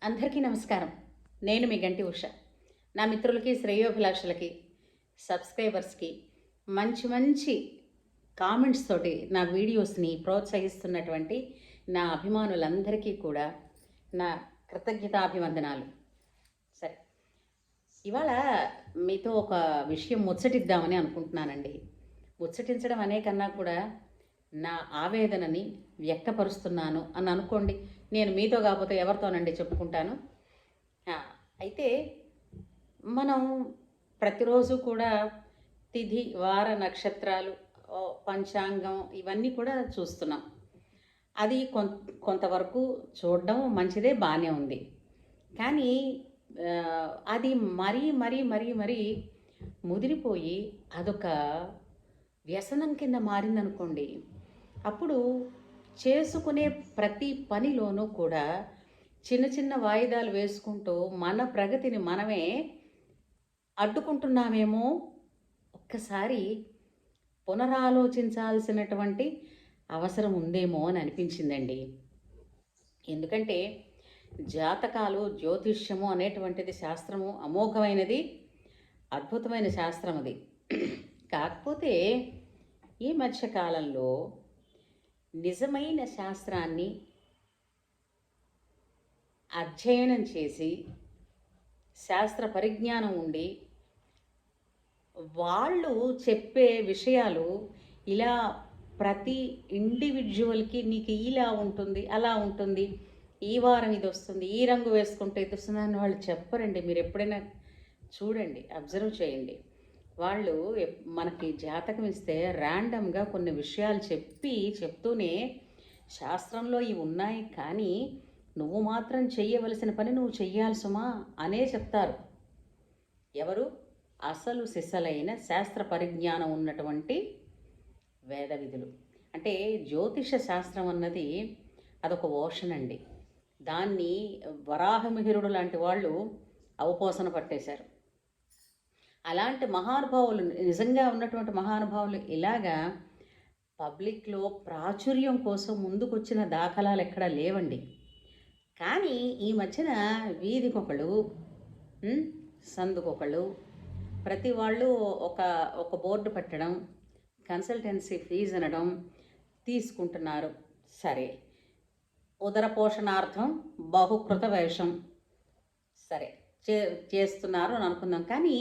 అందరికీ నమస్కారం. నేను మీ గంటి ఉష. నా మిత్రులకి, శ్రేయోభిలాషులకి, సబ్స్క్రైబర్స్‌కి మంచి మంచి కామెంట్స్ తోటి నా వీడియోస్‌ని ప్రోత్సహిస్తున్నటువంటి నా అభిమానులందరికీ కూడా నా కృతజ్ఞతాభివందనాలు. సరే, ఇవాళ మీతో ఒక విషయం ముచ్చటిద్దామని అనుకుంటున్నానండి. ముచ్చటించడం అనే కన్నా కూడా నా ఆవేదనని వ్యక్తపరుస్తున్నాను అని అనుకోండి. నేను మీతో కాకపోతే ఎవరితోనండి చెప్పుకుంటాను. ఆ, అయితే మనం ప్రతిరోజు కూడా తిథి, వార, నక్షత్రాలు, పంచాంగం ఇవన్నీ కూడా చూస్తున్నాం. అది కొంతవరకు చూడడం మంచిదే, బాగానే ఉంది. కానీ అది మరీ మరీ మరీ మరీ ముదిరిపోయి అదొక వ్యసనం కింద మారిందనుకోండి. అప్పుడు చేసుకునే ప్రతి పనిలోనూ కూడా చిన్న చిన్న వాయిదాలు వేసుకుంటూ మన ప్రగతిని మనమే అడ్డుకుంటున్నామేమో ఒక్కసారి పునరాలోచించాల్సినటువంటి అవసరం ఉందేమో అని అనిపించిందండి. ఎందుకంటే జాతకాలు, జ్యోతిష్యము అనేటువంటిది శాస్త్రము అమోఘమైనది, అద్భుతమైన శాస్త్రం అది. కాకపోతే ఈ మధ్యకాలంలో నిజమైన శాస్త్రాన్ని అధ్యయనం చేసి శాస్త్ర పరిజ్ఞానం ఉండి వాళ్ళు చెప్పే విషయాలు ఇలా ప్రతి ఇండివిజువల్కి నీకు ఇలా ఉంటుంది, అలా ఉంటుంది, ఈ వారం ఇది వస్తుంది, ఈ రంగు వేసుకుంటే ఇది వస్తుంది అని వాళ్ళు చెప్పరండి. మీరు ఎప్పుడైనా చూడండి, అబ్జర్వ్ చేయండి. వాళ్ళు మనకి జాతకం ఇస్తే ర్యాండమ్గా కొన్ని విషయాలు చెప్తూనే శాస్త్రంలో ఇవి ఉన్నాయి, కానీ నువ్వు మాత్రం చెయ్యవలసిన పని నువ్వు చెయ్యాలి సుమా అనే చెప్తారు. ఎవరు? అసలు సిసలైన శాస్త్ర పరిజ్ఞానం ఉన్నటువంటి వేద విధులు. అంటే జ్యోతిష శాస్త్రం అన్నది అదొక ఓషన్ అండి. దాన్ని వరాహమిహిరుడు లాంటి వాళ్ళు అవపోసన పట్టేశారు. అలాంటి మహానుభావులు, నిజంగా ఉన్నటువంటి మహానుభావులు ఇలాగా పబ్లిక్లో ప్రాచుర్యం కోసం ముందుకొచ్చిన దాఖలాలు ఎక్కడా లేవండి. కానీ ఈ మధ్యన వీధికొకళ్ళు, సందుకొకళ్ళు, ప్రతి వాళ్ళు ఒక ఒక బోర్డు పెట్టడం, కన్సల్టెన్సీ ఫీజు అనడం తీసుకుంటున్నారు. సరే, ఉదర పోషణార్థం బహుకృత వేషం సరే చేస్తున్నారు అని అనుకుందాం. కానీ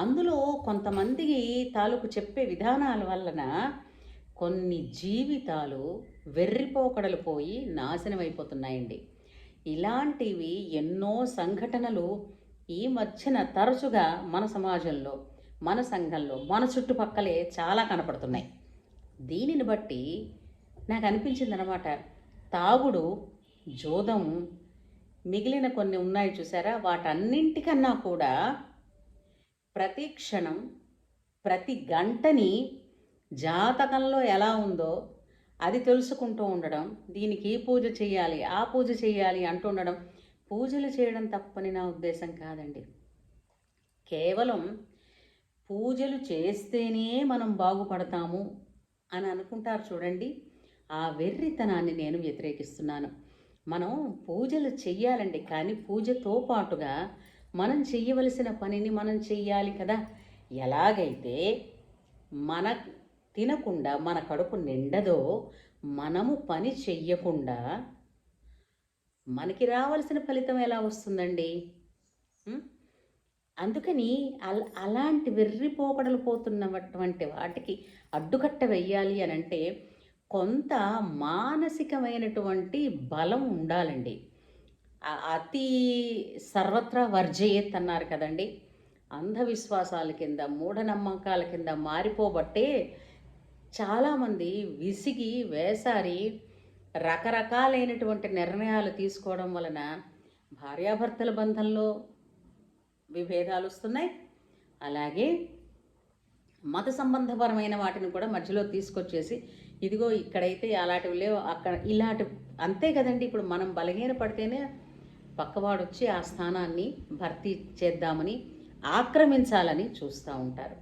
అందులో కొంతమంది తాలూకు చెప్పే విధానాల వలన కొన్ని జీవితాలు వెర్రిపోకడలు పోయి నాశనం అయిపోతున్నాయండి. ఇలాంటివి ఎన్నో సంఘటనలు ఈ మధ్యన తరచుగా మన సమాజంలో, మన సంఘంలో, మన చుట్టుపక్కలే చాలా కనపడుతున్నాయి. దీనిని బట్టి నాకు అనిపించింది అన్నమాట, తాగుడు, జోదం, మిగిలిన కొన్ని ఉన్నాయి చూసారా, వాటన్నింటికన్నా కూడా ప్రతి క్షణం, ప్రతి గంటని జాతకంలో ఎలా ఉందో అది తెలుసుకుంటూ ఉండడం, దీనికి ఈ పూజ చేయాలి, ఆ పూజ చేయాలి అంటుండడం. పూజలు చేయడం తప్పని నా ఉద్దేశం కాదండి. కేవలం పూజలు చేస్తేనే మనం బాగుపడతాము అని అనుకుంటారు చూడండి, ఆ వెర్రితనాన్ని నేను వ్యతిరేకిస్తున్నాను. మనం పూజలు చెయ్యాలండి, కానీ పూజతో పాటుగా మనం చెయ్యవలసిన పనిని మనం చెయ్యాలి కదా. ఎలాగైతే మన తినకుండా మన కడుపు నిండదో, మనము పని చెయ్యకుండా మనకి రావాల్సిన ఫలితం ఎలా వస్తుందండి? అందుకని అలాంటి వెర్రిపోకడలు పోతున్నటువంటి వాటికి అడ్డుకట్ట వెయ్యాలి అని అంటే కొంత మానసికమైనటువంటి బలం ఉండాలండి. అతి సర్వత్రా వర్జయేత్ అన్నారు కదండి. అంధవిశ్వాసాల కింద, మూఢనమ్మకాల కింద మారిపోబట్టే చాలామంది విసిగి వేసారి రకరకాలైనటువంటి నిర్ణయాలు తీసుకోవడం వలన భార్యాభర్తల బంధంలో విభేదాలు వస్తున్నాయి. అలాగే మత సంబంధపరమైన వాటిని కూడా మధ్యలో తీసుకొచ్చేసి, ఇదిగో ఇక్కడైతే అలాంటివి లేవు, అక్కడ ఇలాంటి, అంతే కదండి. ఇప్పుడు మనం బలహీన పడితేనే పక్కవాడు వచ్చి ఆ స్థానాన్ని భర్తీ చేద్దామని, ఆక్రమించాలని చూస్తూ ఉంటారు.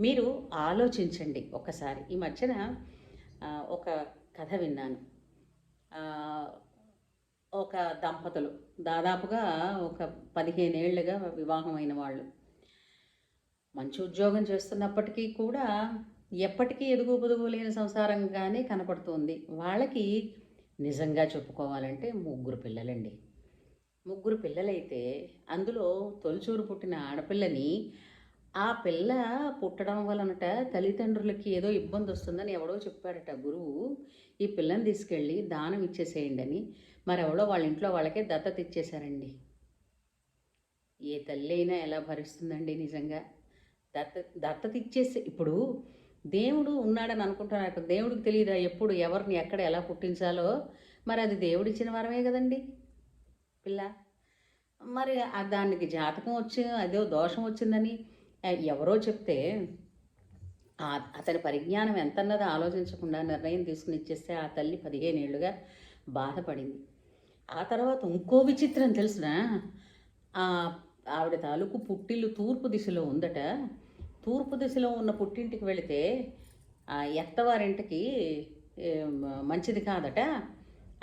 మీరు ఆలోచించండి ఒకసారి. ఈ మధ్యన ఒక కథ విన్నాను. ఒక దంపతులు దాదాపుగా ఒక 15 ఏళ్లుగా వివాహమైన వాళ్ళు. మంచి ఉద్యోగం చేస్తున్నప్పటికీ కూడా ఎప్పటికీ ఎదుగు పొదుగు లేని సంసారంగానే కనపడుతోంది. వాళ్ళకి నిజంగా చెప్పుకోవాలంటే ముగ్గురు పిల్లలండి. ముగ్గురు పిల్లలైతే అందులో తొలిచూరు పుట్టిన ఆడపిల్లని ఆ పిల్ల పుట్టడం వలనట తల్లిదండ్రులకి ఏదో ఇబ్బందొస్తుందని ఎవడో చెప్పాడట గురువు. ఈ పిల్లని తీసుకెళ్ళి దానం ఇచ్చేసేయండి అని. మరెవడో వాళ్ళ ఇంట్లో వాళ్ళకే దత్తత ఇచ్చేశారండి. ఏ తల్లి అయినా ఎలా భరిస్తుందండి నిజంగా? దత్తత ఇచ్చేసి ఇప్పుడు దేవుడు ఉన్నాడని అనుకుంటున్నారు. దేవుడికి తెలియదా ఎప్పుడు ఎవరిని ఎక్కడ ఎలా పుట్టించాలో? మరి అది దేవుడిచ్చిన వరమే కదండి పిల్ల. మరి దానికి జాతకం వచ్చి అదో దోషం వచ్చిందని ఎవరో చెప్తే అతని పరిజ్ఞానం ఎంతన్నదో ఆలోచించకుండా నిర్ణయం తీసుకుని ఇచ్చేస్తే ఆ తల్లి 15 ఏళ్ళుగా బాధపడింది. ఆ తర్వాత ఇంకో విచిత్రం తెలిసిన ఆవిడ తాలూకు పుట్టిల్లు తూర్పు దిశలో ఉందట. తూర్పు దిశలో ఉన్న పుట్టింటికి వెళితే ఎత్తవారింటికి మంచిది కాదట.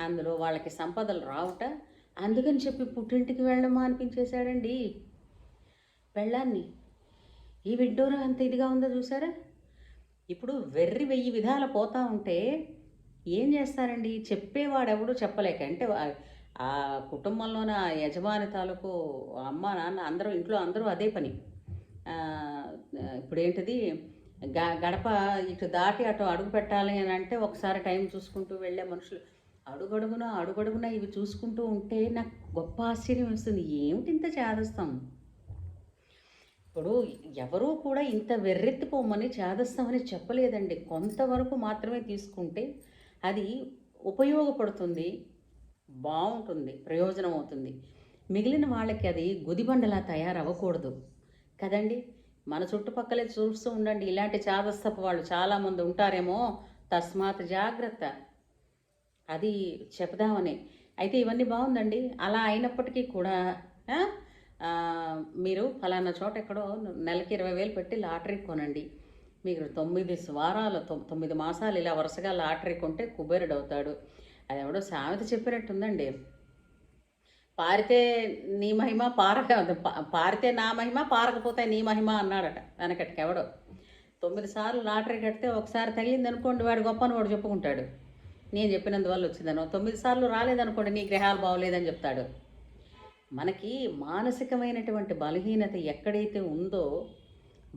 అందులో వాళ్ళకి సంపదలు రావట. అందుకని చెప్పి పుట్టింటికి వెళ్ళడం అనిపించేశాడండి పెళ్ళాన్ని. ఈ విడ్డూరం ఎంత ఇదిగా ఉందో చూసారా? ఇప్పుడు వెర్రి 1000 విధాల పోతా ఉంటే ఏం చేస్తారండి? చెప్పేవాడెవడు చెప్పలేక. అంటే ఆ కుటుంబంలోన యజమాని తాలూకు అమ్మ నాన్న అందరూ ఇంట్లో అందరూ అదే పని. ఇప్పుడేంటిది గడప ఇటు దాటి అటు అడుగు పెట్టాలి అని అంటే ఒకసారి టైం చూసుకుంటూ వెళ్ళే మనుషులు అడుగడుగున ఇవి చూసుకుంటూ ఉంటే నాకు గొప్ప ఆశ్చర్యం వస్తుంది. ఏమిటి ఇంత చేదస్తాం? ఇప్పుడు ఎవరూ కూడా ఇంత వెర్రెత్తిపోమని చేదస్తామని చెప్పలేదండి. కొంతవరకు మాత్రమే తీసుకుంటే అది ఉపయోగపడుతుంది, బాగుంటుంది, ప్రయోజనం అవుతుంది. మిగిలిన వాళ్ళకి అది గుదిబండలా తయారవ్వకూడదు కదండి. మన చుట్టుపక్కలే చూస్తూ ఉండండి, ఇలాంటి చాదస్తపు వాళ్ళు చాలామంది ఉంటారేమో. తస్మాత్ జాగ్రత్త, అది చెప్దామని. అయితే ఇవన్నీ బాగుందండి. అలా అయినప్పటికీ కూడా మీరు ఫలానా చోట ఎక్కడో నెలకి 20,000 పెట్టి లాటరీ కొనండి. మీకు 9 వారాలు 9 మాసాలు ఇలా వరుసగా లాటరీ కొంటే కుబేరుడు అవుతాడు. అది ఎవడో సామెత చెప్పినట్టుందండి. పారితే నీ మహిమ పారితే నా మహిమ, పారకపోతే నీ మహిమ అన్నాడట వెనకటికి ఎవడో. 9 సార్లు లాటరీ కడితే ఒకసారి తగిలింది అనుకోండి, వాడు గొప్పని వాడు చెప్పుకుంటాడు. నేను చెప్పినందువల్ల వచ్చిందనో. 9 సార్లు రాలేదనుకోండి, నీ గ్రహాలు బాగోలేదని చెప్తాడు. మనకి మానసికమైనటువంటి బలహీనత ఎక్కడైతే ఉందో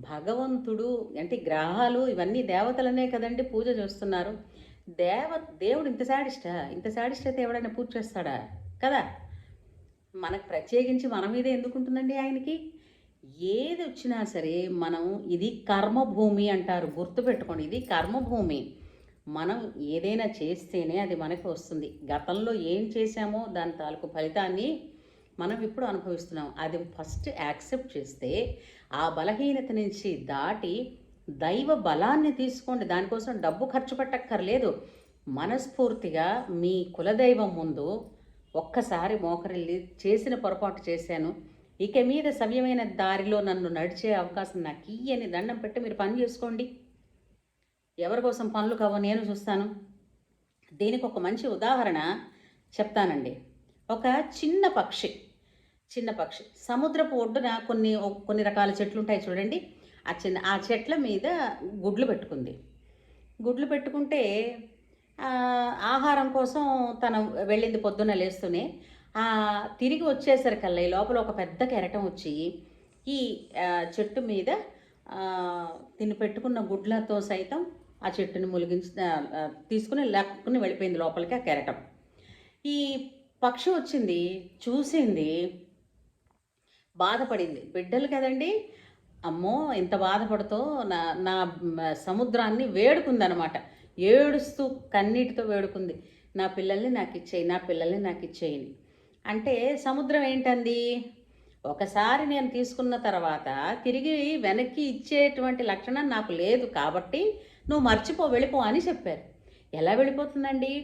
భగవంతుడు అంటే గ్రహాలు ఇవన్నీ దేవతలనే కదండి పూజ చేస్తున్నారు. దేవుడు ఇంత శాడిస్ట్ అయితే ఎవడైనా పూజ చేస్తాడా కదా? మనకు ప్రత్యేకించి మన మీదే ఎందుకుంటుందండి ఆయనకి? ఏది వచ్చినా సరే మనం ఇది కర్మభూమి అంటారు, గుర్తుపెట్టుకోండి. ఇది కర్మభూమి. మనం ఏదైనా చేస్తేనే అది మనకు వస్తుంది. గతంలో ఏం చేశామో దాని తాలూకు ఫలితాన్ని మనం ఇప్పుడు అనుభవిస్తున్నాం. అది ఫస్ట్ యాక్సెప్ట్ చేస్తే ఆ బలహీనత నుంచి దాటి దైవ బలాన్ని తీసుకోండి. దానికోసం డబ్బు ఖర్చు పెట్టక్కర్లేదు. మనస్ఫూర్తిగా మీ కులదైవం ముందు ఒక్కసారి మోకరిల్లి చేసిన పొరపాటు చేశాను, ఇక మీద సవ్యమైన దారిలో నన్ను నడిచే అవకాశం నాకు ఇయ్యని దండం పెట్టి మీరు పని చేసుకోండి. ఎవరి కోసం పనులు కావో నేను చూస్తాను. దీనికి ఒక మంచి ఉదాహరణ చెప్తానండి. ఒక చిన్న పక్షి సముద్రపు ఒడ్డున కొన్ని రకాల చెట్లు ఉంటాయి చూడండి. ఆ చెట్ల మీద గుడ్లు పెట్టుకుంటే ఆహారం కోసం తను వెళ్ళింది పొద్దున్న లేస్తూనే. తిరిగి వచ్చేసరికల్లా ఈ లోపల ఒక పెద్ద కెరటం వచ్చి ఈ చెట్టు మీద తిని పెట్టుకున్న గుడ్లతో సైతం ఆ చెట్టుని తీసుకుని లాక్కుని వెళ్ళిపోయింది లోపలికి ఆ కెరటం. ఈ పక్షి వచ్చింది, చూసింది, బాధపడింది. బిడ్డలు కదండి, అమ్మో ఎంత బాధపడుతో నా సముద్రాన్ని వేడుకుందనమాట. ఏడుస్తూ కన్నీటితో వేడుకుంది, నా పిల్లల్ని నాకు ఇచ్చేయని. అంటే సముద్రం ఏంటంది? ఒకసారి నేను తీసుకున్న తర్వాత తిరిగి వెనక్కి ఇచ్చేటువంటి లక్షణం నాకు లేదు కాబట్టి నువ్వు వెళ్ళిపో అని చెప్పారు. ఎలా వెళ్ళిపోతుందండి?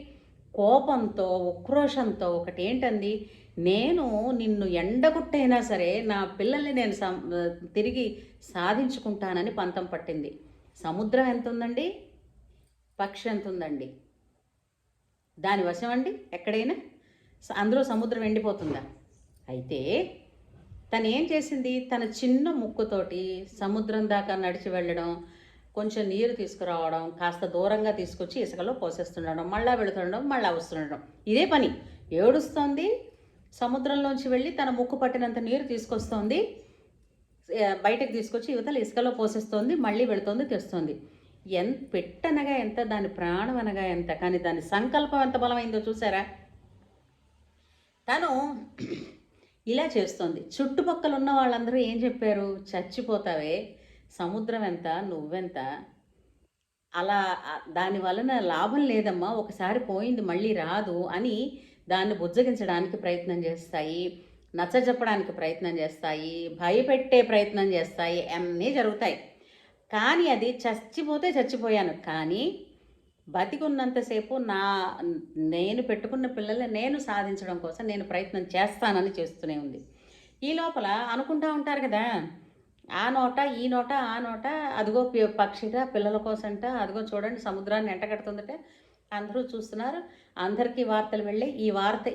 కోపంతో, ఉక్రోషంతో. ఒకటి ఏంటంది? నేను నిన్ను ఎండగుట్టైనా సరే నా పిల్లల్ని నేను తిరిగి సాధించుకుంటానని పంతం పట్టింది. సముద్రం ఎంత ఉందండి? పక్షి ఎంత ఉందండి? దాని వశం అండి ఎక్కడైనా? అందులో సముద్రం ఎండిపోతుందా? అయితే తను ఏం చేసింది, తన చిన్న ముక్కుతోటి సముద్రం దాకా నడిచి వెళ్ళడం, కొంచెం నీరు తీసుకురావడం, కాస్త దూరంగా తీసుకొచ్చి ఇసుకలో పోసేస్తుండడం, మళ్ళా వెళుతుండడం, మళ్ళా వస్తుండడం, ఇదే పని. ఏడుస్తోంది, సముద్రంలోంచి వెళ్ళి తన ముక్కు పట్టినంత నీరు తీసుకొస్తోంది, బయటకు తీసుకొచ్చి యువతల ఇసుకలో పోసేస్తోంది, మళ్ళీ వెళుతోంది, తెస్తోంది. పెట్టనగా ఎంత, దాని ప్రాణం అనగా ఎంత, కానీ దాని సంకల్పం ఎంత బలమైందో చూసారా? తను ఇలా చేస్తోంది. చుట్టుపక్కల ఉన్న వాళ్ళందరూ ఏం చెప్పారు, చచ్చిపోతావే, సముద్రం ఎంత, నువ్వెంత, అలా దాని వలన లాభం లేదమ్మా, ఒకసారి పోయింది మళ్ళీ రాదు అని దాన్ని బుజ్జగించడానికి ప్రయత్నం చేస్తాయి, నచ్చజెప్పడానికి ప్రయత్నం చేస్తాయి, భయపెట్టే ప్రయత్నం చేస్తాయి, అన్నీ జరుగుతాయి. కానీ అది చచ్చిపోతే చచ్చిపోయాను, కానీ బతికున్నంతసేపు నేను పెట్టుకున్న పిల్లల్ని నేను సాధించడం కోసం నేను ప్రయత్నం చేస్తానని చేస్తూనే ఉంది. ఈ లోపల అనుకుంటూ ఉంటారు కదా, ఆ నోట ఈ నోట ఆ నోట, అదిగో పక్షిగా పిల్లల కోసంట, అదిగో చూడండి సముద్రాన్ని ఎంటగడుతుందట, అందరూ చూస్తున్నారు, అందరికీ వార్తలు వెళ్ళి ఈ వార్త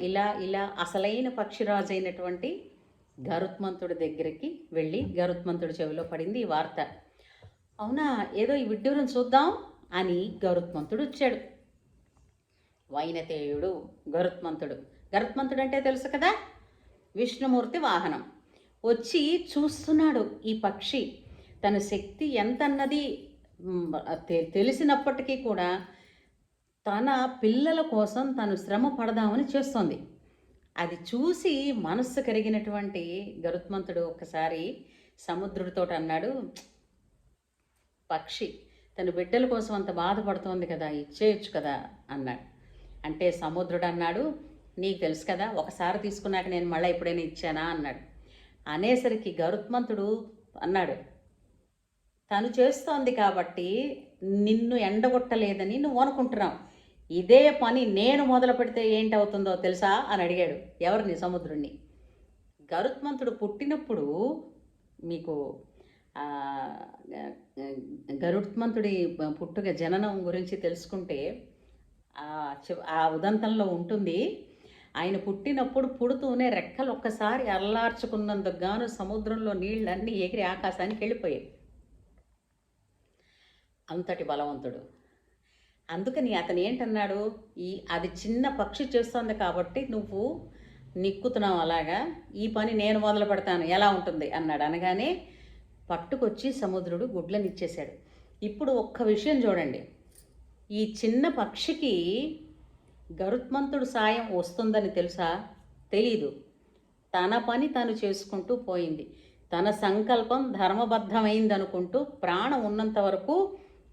ఇలా అసలైన పక్షిరాజు అయినటువంటి గరుత్మంతుడి దగ్గరికి వెళ్ళి గరుత్మంతుడి చెవిలో పడింది ఈ వార్త. అవునా, ఏదో ఈ విడ్డూరం చూద్దాం అని గరుత్మంతుడు వచ్చాడు. వైనతేయుడు గరుత్మంతుడు. గరుత్మంతుడు అంటే తెలుసు కదా, విష్ణుమూర్తి వాహనం. వచ్చి చూస్తున్నాడు ఈ పక్షి తన శక్తి ఎంతన్నది తెలిసినప్పటికీ కూడా తన పిల్లల కోసం తను శ్రమ పడదామని చేస్తోంది. అది చూసి మనస్సు కరిగినటువంటి గరుత్మంతుడు ఒక్కసారి సముద్రుడితో అన్నాడు, పక్షి తన బిడ్డల కోసం అంత బాధపడుతోంది కదా, ఇచ్చేయచ్చు కదా అన్నాడు. అంటే సముద్రుడు అన్నాడు, నీకు తెలుసు కదా, ఒకసారి తీసుకున్నాక నేను మళ్ళీ ఎప్పుడైనా ఇచ్చానా అన్నాడు. అనేసరికి గరుత్మంతుడు అన్నాడు, తను చేస్తోంది కాబట్టి నిన్ను ఎండగొట్టలేదని నువ్వు అనుకుంటున్నావు, ఇదే పని నేను మొదలు పెడితే ఏంటవుతుందో తెలుసా అని అడిగాడు. ఎవరిని? సముద్రుణ్ణి. గరుత్మంతుడు పుట్టినప్పుడు మీకు గరుత్మంతుడి పుట్టుక జననం గురించి తెలుసుకుంటే ఆ ఉదంతంలో ఉంటుంది. ఆయన పుట్టినప్పుడు పుడుతూనే రెక్కలు ఒక్కసారి అల్లార్చుకున్నందుకు గాను సముద్రంలో నీళ్ళన్నీ ఎగిరి ఆకాశానికి వెళ్ళిపోయాయి. అంతటి బలవంతుడు. అందుకని అతను ఏంటన్నాడు, అది చిన్న పక్షి చేస్తోంది కాబట్టి నువ్వు నిక్కుతున్నావు, అలాగా ఈ పని నేను మొదలు పెడతాను, ఎలా ఉంటుంది అన్నాడు. అనగానే పట్టుకొచ్చి సముద్రుడు గుడ్లనిచ్చేశాడు. ఇప్పుడు ఒక్క విషయం చూడండి, ఈ చిన్న పక్షికి గరుత్మంతుడు సాయం వస్తుందని తెలుసా? తెలీదు. తన పని తను చేసుకుంటూ పోయింది. తన సంకల్పం ధర్మబద్ధమైందనుకుంటూ ప్రాణం ఉన్నంత వరకు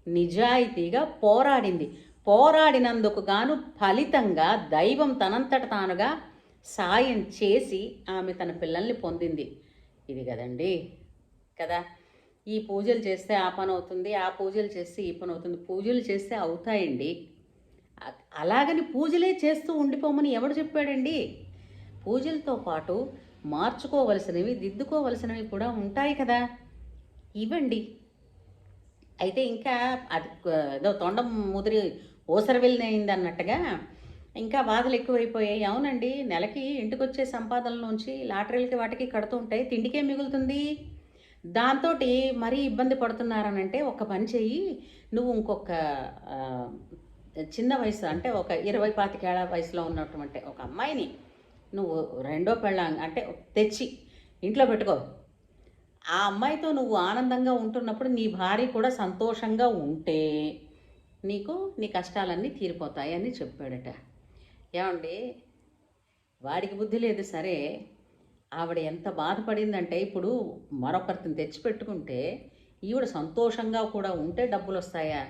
నిజాయితీగా పోరాడింది. పోరాడినందుకు గాను ఫలితంగా దైవం తనంతట తానుగా సాయం చేసి ఆమె తన పిల్లల్ని పొందింది. ఇది కదండి కదా. ఈ పూజలు చేస్తే ఆ పని అవుతుంది, ఆ పూజలు చేస్తే ఈ పని అవుతుంది. పూజలు చేస్తే అవుతాయండి, అలాగని పూజలే చేస్తూ ఉండిపోమని ఎవడు చెప్పాడండి? పూజలతో పాటు మార్చుకోవలసినవి, దిద్దుకోవలసినవి కూడా ఉంటాయి కదా, ఇవ్వండి. అయితే ఇంకా అది ఏదో తొండం ముదిరి ఓసర వెళ్ళినయింది అన్నట్టుగా ఇంకా బాధలు ఎక్కువైపోయాయి. అవునండి, నెలకి ఇంటికి వచ్చే సంపాదనలోంచి లాటరీలకి వాటికి కడుతూ ఉంటాయి, తిండికే మిగులుతుంది. దాంతో మరీ ఇబ్బంది పడుతున్నారనంటే ఒక పని చెయ్యి, నువ్వు ఇంకొక చిన్న వయసు అంటే ఒక 20-25 ఏళ్ల వయసులో ఉన్నటువంటి ఒక అమ్మాయిని నువ్వు రెండో పెళ్ళాం అంటే తెచ్చి ఇంట్లో పెట్టుకో. ఆ అమ్మాయితో నువ్వు ఆనందంగా ఉంటున్నప్పుడు నీ భార్య కూడా సంతోషంగా ఉంటే నీ కష్టాలన్నీ తీరిపోతాయి అని చెప్పాడట. ఏమండి, వాడికి బుద్ధి లేదు సరే, ఆవిడ ఎంత బాధపడిందంటే ఇప్పుడు మరొకరిని తెచ్చిపెట్టుకుంటే ఈవిడ సంతోషంగా కూడా ఉంటే డబ్బులు వస్తాయా?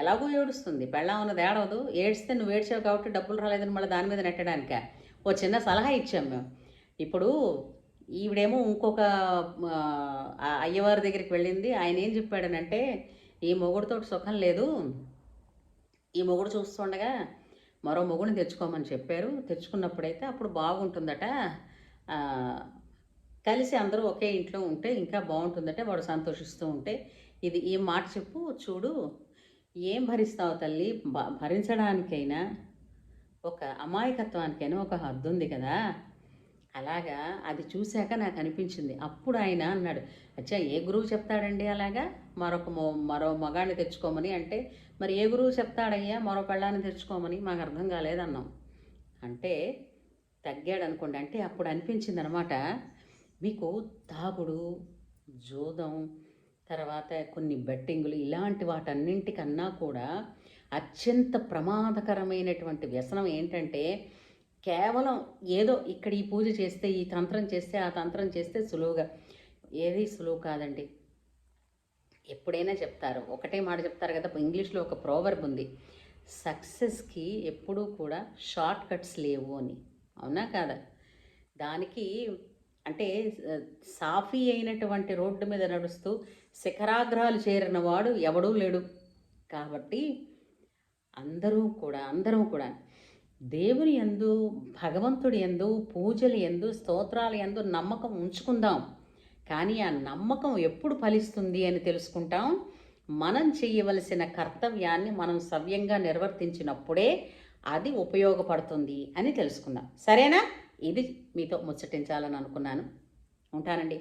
ఎలాగో ఏడుస్తుంది, పెళ్ళాం ఉన్నది ఏడవదు, ఏడిస్తే నువ్వు ఏడ్చావు కాబట్టి డబ్బులు రాలేదని మళ్ళీ దాని మీద నెట్టడానిక. ఓ చిన్న సలహా ఇచ్చాం మేము. ఇప్పుడు ఈవిడేమో ఇంకొక అయ్యవారి దగ్గరికి వెళ్ళింది. ఆయన ఏం చెప్పాడనంటే, ఈ మొగుడితో సుఖం లేదు, ఈ మొగుడు చూస్తుండగా మరో మొగుడిని తెచ్చుకోమని చెప్పారు, తెచ్చుకున్నప్పుడైతే అప్పుడు బాగుంటుందట, కలిసి అందరూ ఒకే ఇంట్లో ఉంటే ఇంకా బాగుంటుందట, వాడు సంతోషిస్తూ ఉంటే. ఈ మాట చెప్పు చూడు, ఏం భరిస్తావు తల్లి, భరించడానికైనా ఒక అమాయకత్వానికైనా ఒక హద్దు ఉంది కదా! అలాగా అది చూశాక నాకు అనిపించింది. అప్పుడు ఆయన అన్నాడు, "అచ్చా! ఏ గురువు చెప్తాడండి అలాగా? మరో మగాడిని తెచ్చుకోమని" అంటే, "మరి ఏ గురువు చెప్తాడయ్యా మరో పెళ్ళాన్ని తెచ్చుకోమని? మాకు అర్థం కాలేదన్నాం." అంటే తగ్గాడనుకోండి. అంటే అప్పుడు అనిపించిందనమాట, మీకు తాగుడు, జూదం, తర్వాత కొన్ని బెట్టింగులు ఇలాంటి వాటన్నింటికన్నా కూడా అత్యంత ప్రమాదకరమైనటువంటి వ్యసనం ఏంటంటే, కేవలం ఏదో ఇక్కడ ఈ పూజ చేస్తే, ఈ తంత్రం చేస్తే, ఆ తంత్రం చేస్తే సులువుగా ఏది సులువు కాదండి. ఎప్పుడైనా చెప్తారు. ఒకటే మాట చెప్తారు కదా! ఇంగ్లీష్‌లో ఒక ప్రోవర్బ్ ఉంది. సక్సెస్‌కి ఎప్పుడూ కూడా షార్ట్ కట్స్ లేవు అని. అవునా కాదా? దానికి అంటే సాఫీ అయినటువంటి రోడ్డు మీద నడుస్తూ శిఖరాగ్రాలు చేరిన వాడు ఎవడూ లేడు. కాబట్టి అందరం కూడా దేవుని యందు, భగవంతుడి యందు, పూజల యందు, స్తోత్రాల యందు నమ్మకం ఉంచుకుందాం. కానీ ఆ నమ్మకం ఎప్పుడు ఫలిస్తుంది అని తెలుసుకుంటాం. మనం చేయవలసిన కర్తవ్యాన్ని మనం సవ్యంగా నిర్వర్తించినప్పుడే అది ఉపయోగపడుతుంది అని తెలుసుకుందాం. సరేనా? ఇది మీతో ముచ్చటించాలని అనుకున్నాను. ఉంటానండి.